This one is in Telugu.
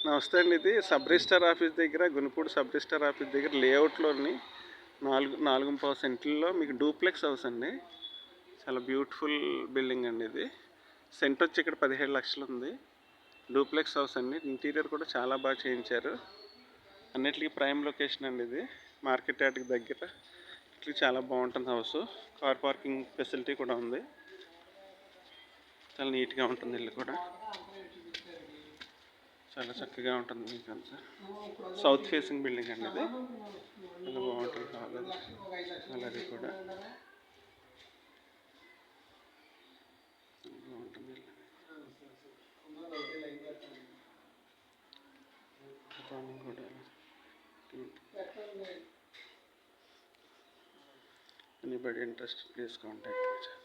నమస్తే అండి. ఇది సబ్ రిజిస్టార్ ఆఫీస్ దగ్గర, గునుపూడి సబ్ రిజిస్టార్ ఆఫీస్ దగ్గర లేఅవుట్లోని 4.25 సెంట్లలో మీకు డూప్లెక్స్ హౌస్ అండి. చాలా బ్యూటిఫుల్ బిల్డింగ్ అండి. ఇది సెంట్ వచ్చి ఇక్కడ 17 లక్షలు ఉంది. డూప్లెక్స్ హౌస్ అండి. ఇంటీరియర్ కూడా చాలా బాగా చేయించారు. అన్నిటికీ ప్రైమ్ లొకేషన్ అండి. ఇది మార్కెట్ యార్డ్కి దగ్గర. ఇట్లా చాలా బాగుంటుంది హౌస్. కార్ పార్కింగ్ ఫెసిలిటీ కూడా ఉంది. చాలా నీట్గా ఉంటుంది ఇల్లు కూడా. చాలా చక్కగా ఉంటుంది. మీకు అంతా సౌత్ ఫేసింగ్ బిల్డింగ్ అండి. ఇది చాలా బాగుంటుంది. అలాగే కూడా బాగుంటుంది. కూడా anybody interested, please contact me.